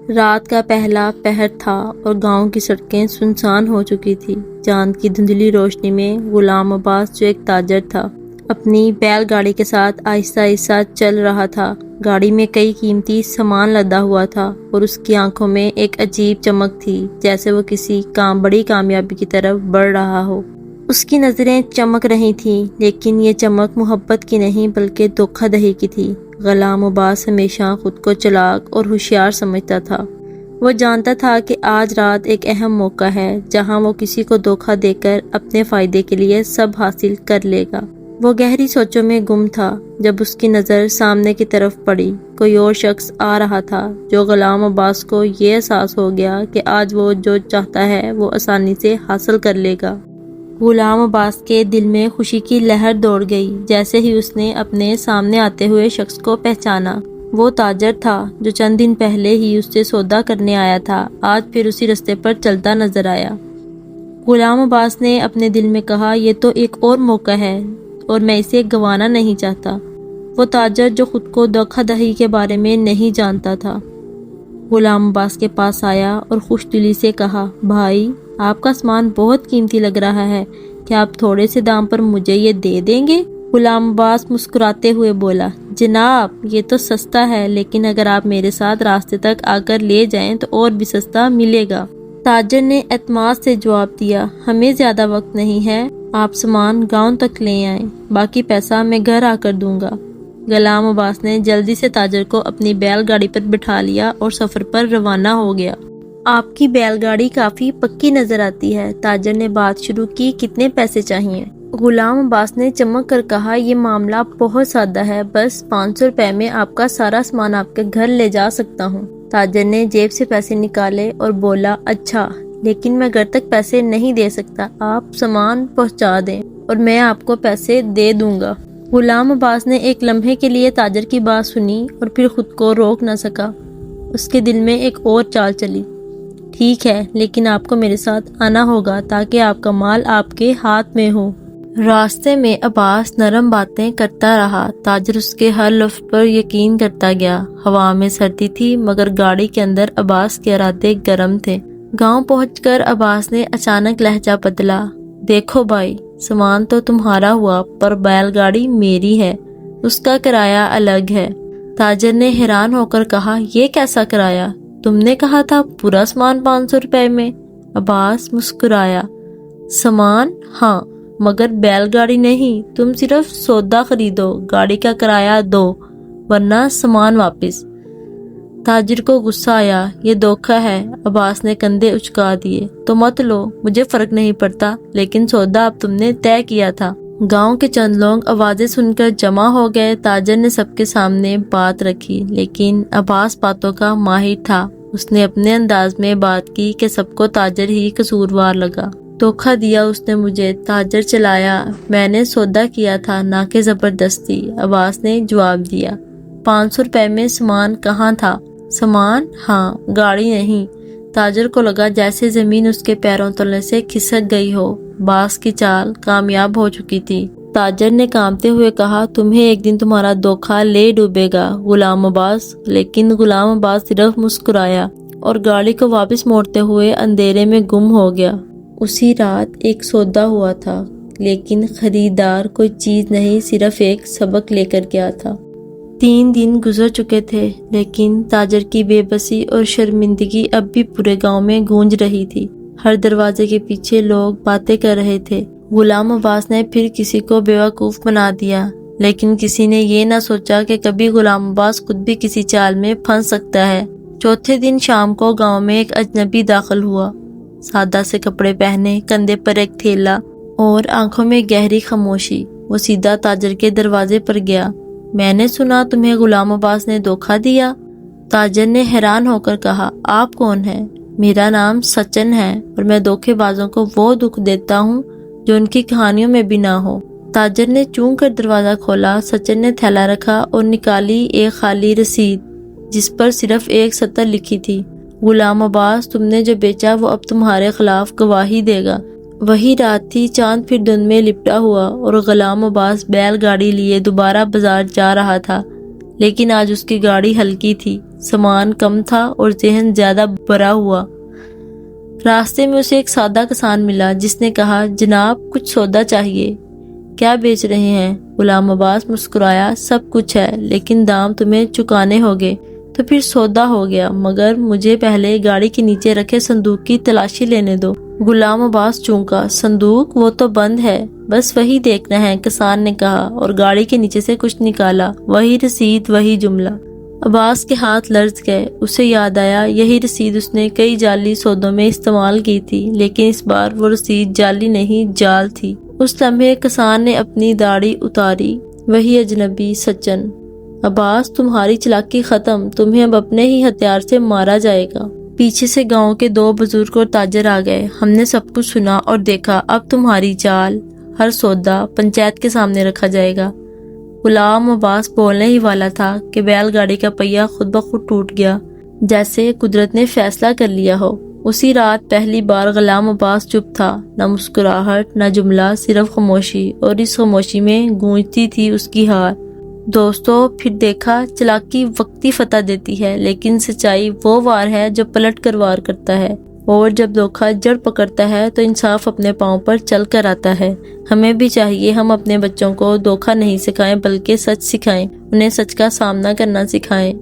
رات کا پہلا پہر تھا اور گاؤں کی سڑکیں سنسان ہو چکی تھی۔ چاند کی دھندلی روشنی میں غلام عباس جو ایک تاجر تھا اپنی بیل گاڑی کے ساتھ آہستہ آہستہ چل رہا تھا۔ گاڑی میں کئی قیمتی سامان لدا ہوا تھا اور اس کی آنکھوں میں ایک عجیب چمک تھی، جیسے وہ کسی بڑی کامیابی کی طرف بڑھ رہا ہو۔ اس کی نظریں چمک رہی تھیں، لیکن یہ چمک محبت کی نہیں بلکہ دھوکہ دہی کی تھی۔ غلام عباس ہمیشہ خود کو چالاک اور ہوشیار سمجھتا تھا۔ وہ جانتا تھا کہ آج رات ایک اہم موقع ہے جہاں وہ کسی کو دھوکہ دے کر اپنے فائدے کے لیے سب حاصل کر لے گا۔ وہ گہری سوچوں میں گم تھا جب اس کی نظر سامنے کی طرف پڑی۔ کوئی اور شخص آ رہا تھا جو غلام عباس کو یہ احساس ہو گیا کہ آج وہ جو چاہتا ہے وہ آسانی سے حاصل کر لے گا۔ غلام عباس کے دل میں خوشی کی لہر دوڑ گئی جیسے ہی اس نے اپنے سامنے آتے ہوئے شخص کو پہچانا۔ وہ تاجر تھا جو چند دن پہلے ہی اس سے سودا کرنے آیا تھا، آج پھر اسی رستے پر چلتا نظر آیا۔ غلام عباس نے اپنے دل میں کہا، یہ تو ایک اور موقع ہے اور میں اسے گنوانا نہیں چاہتا۔ وہ تاجر جو خود کو دھوکہ دہی کے بارے میں نہیں جانتا تھا، غلام عباس کے پاس آیا اور خوش دلی سے کہا، بھائی آپ کا سامان بہت قیمتی لگ رہا ہے، کیا آپ تھوڑے سے دام پر مجھے یہ دے دیں گے؟ غلام عباس مسکراتے ہوئے بولا، جناب یہ تو سستا ہے، لیکن اگر آپ میرے ساتھ راستے تک آ کر لے جائیں تو اور بھی سستا ملے گا۔ تاجر نے اعتماد سے جواب دیا، ہمیں زیادہ وقت نہیں ہے، آپ سامان گاؤں تک لے آئیں، باقی پیسہ میں گھر آ کر دوں گا۔ غلام عباس نے جلدی سے تاجر کو اپنی بیل گاڑی پر بٹھا لیا اور سفر پر روانہ ہو گیا۔ آپ کی بیل گاڑی کافی پکی نظر آتی ہے، تاجر نے بات شروع کی، کتنے پیسے چاہیے؟ غلام عباس نے چمک کر کہا، یہ معاملہ بہت سادہ ہے، بس 500 روپے میں آپ کا سارا سامان آپ کے گھر لے جا سکتا ہوں۔ تاجر نے جیب سے پیسے نکالے اور بولا، اچھا لیکن میں گھر تک پیسے نہیں دے سکتا، آپ سامان پہنچا دیں اور میں آپ کو پیسے دے دوں گا۔ غلام عباس نے ایک لمحے کے لیے تاجر کی بات سنی اور پھر خود کو روک نہ سکا۔ اس کے دل میں ایک اور چال چلی، ٹھیک ہے لیکن آپ کو میرے ساتھ آنا ہوگا تاکہ آپ کا مال آپ کے ہاتھ میں ہو۔ راستے میں عباس نرم باتیں کرتا رہا، تاجر اس کے ہر لفظ پر یقین کرتا گیا۔ ہوا میں سردی تھی مگر گاڑی کے اندر عباس کے ارادے گرم تھے۔ گاؤں پہنچ کر عباس نے اچانک لہجہ بدلا، دیکھو بھائی، سامان تو تمہارا ہوا پر بیل گاڑی میری ہے، اس کا کرایہ الگ ہے۔ تاجر نے حیران ہو کر کہا، یہ کیسا کرایہ؟ تم نے کہا تھا پورا سامان 500 روپے میں۔ عباس مسکرایا، سامان ہاں مگر بیل گاڑی نہیں، تم صرف سودا خریدو، گاڑی کا کرایہ دو ورنہ سامان واپس۔ تاجر کو غصہ آیا، یہ دھوکہ ہے۔ عباس نے کندھے اچکا دیے، تو مت لو، مجھے فرق نہیں پڑتا، لیکن سودا اب تم نے طے کیا تھا۔ گاؤں کے چند لوگ آوازیں سن کر جمع ہو گئے۔ تاجر نے سب کے سامنے بات رکھی، لیکن عباس باتوں کا ماہر تھا۔ اس نے اپنے انداز میں بات کی کہ سب کو تاجر ہی قصوروار لگا۔ دھوکہ دیا اس نے مجھے، تاجر چلایا، میں نے سودا کیا تھا نہ کہ زبردستی، عباس نے جواب دیا۔ 500 روپے میں سامان کہاں تھا؟ سامان ہاں، گاڑی نہیں۔ تاجر کو لگا جیسے زمین اس کے پیروں تلے سے کھسک گئی ہو۔ عباس کی چال کامیاب ہو چکی تھی۔ تاجر نے کانپتے ہوئے کہا، تمہیں ایک دن تمہارا دھوکہ لے ڈوبے گا غلام عباس۔ لیکن غلام عباس صرف مسکرایا اور گاڑی کو واپس موڑتے ہوئے اندھیرے میں گم ہو گیا۔ اسی رات ایک سودا ہوا تھا، لیکن خریدار کوئی چیز نہیں، صرف ایک سبق لے کر گیا تھا۔ 3 دن گزر چکے تھے، لیکن تاجر کی بے بسی اور شرمندگی اب بھی پورے گاؤں میں گونج رہی تھی۔ ہر دروازے کے پیچھے لوگ باتیں کر رہے تھے، غلام عباس نے پھر کسی کو بیوقوف بنا دیا۔ لیکن کسی نے یہ نہ سوچا کہ کبھی غلام عباس خود بھی کسی چال میں پھنس سکتا ہے۔ چوتھے دن شام کو گاؤں میں ایک اجنبی داخل ہوا، سادہ سے کپڑے پہنے، کندھے پر ایک تھیلا اور آنکھوں میں گہری خاموشی۔ وہ سیدھا تاجر کے دروازے پر گیا۔ میں نے سنا تمہیں غلام عباس نے دھوکہ دیا۔ تاجر نے حیران ہو کر کہا، آپ کون ہیں؟ میرا نام سچن ہے اور میں دھوکے بازوں کو وہ دکھ دیتا ہوں جو ان کی کہانیوں میں بھی نہ ہو۔ تاجر نے چون کر دروازہ کھولا۔ سچن نے تھیلا رکھا اور نکالی ایک خالی رسید جس پر صرف ایک سطر لکھی تھی، غلام عباس، تم نے جو بیچا وہ اب تمہارے خلاف گواہی دے گا۔ وہی رات تھی، چاند پھر دھند میں لپٹا ہوا اور غلام عباس بیل گاڑی لیے دوبارہ بازار جا رہا تھا، لیکن آج اس کی گاڑی ہلکی تھی، سامان کم تھا اور ذہن زیادہ بھرا ہوا۔ راستے میں اسے ایک سادہ کسان ملا جس نے کہا، جناب کچھ سودا چاہیے؟ کیا بیچ رہے ہیں؟ غلام عباس مسکرایا، سب کچھ ہے، لیکن دام تمہیں چکانے ہوگے۔ تو پھر سودا ہو گیا، مگر مجھے پہلے گاڑی کے نیچے رکھے صندوق کی تلاشی لینے دو۔ غلام عباس چونکا، صندوق؟ وہ تو بند ہے۔ بس وہی دیکھنا ہے، کسان نے کہا اور گاڑی کے نیچے سے کچھ نکالا۔ وہی رسید، وہی جملہ۔ عباس کے ہاتھ لرز گئے، اسے یاد آیا یہی رسید اس نے کئی جعلی سودوں میں استعمال کی تھی، لیکن اس بار وہ رسید جعلی نہیں، جعل تھی۔ اس لمحے کسان نے اپنی داڑھی اتاری، وہی اجنبی سچن۔ عباس تمہاری چلاکی ختم، تمہیں اب اپنے ہی ہتھیار سے مارا جائے گا۔ پیچھے سے گاؤں کے 2 بزرگ اور تاجر آ گئے۔ ہم نے سب کچھ سنا اور دیکھا، اب تمہاری چال، ہر سودا پنچایت کے سامنے رکھا جائے گا۔ غلام عباس بولنے ہی والا تھا کہ بیل گاڑی کا پہیہ خود بخود ٹوٹ گیا، جیسے قدرت نے فیصلہ کر لیا ہو۔ اسی رات پہلی بار غلام عباس چپ تھا، نہ مسکراہٹ، نہ جملہ، صرف خاموشی، اور اس خاموشی میں گونجتی تھی اس کی ہار۔ دوستو، پھر دیکھا، چلاکی وقتی فتح دیتی ہے، لیکن سچائی وہ وار ہے جو پلٹ کر وار کرتا ہے، اور جب دھوکہ جڑ پکڑتا ہے تو انصاف اپنے پاؤں پر چل کر آتا ہے۔ ہمیں بھی چاہیے ہم اپنے بچوں کو دھوکہ نہیں سکھائیں بلکہ سچ سکھائیں، انہیں سچ کا سامنا کرنا سکھائیں۔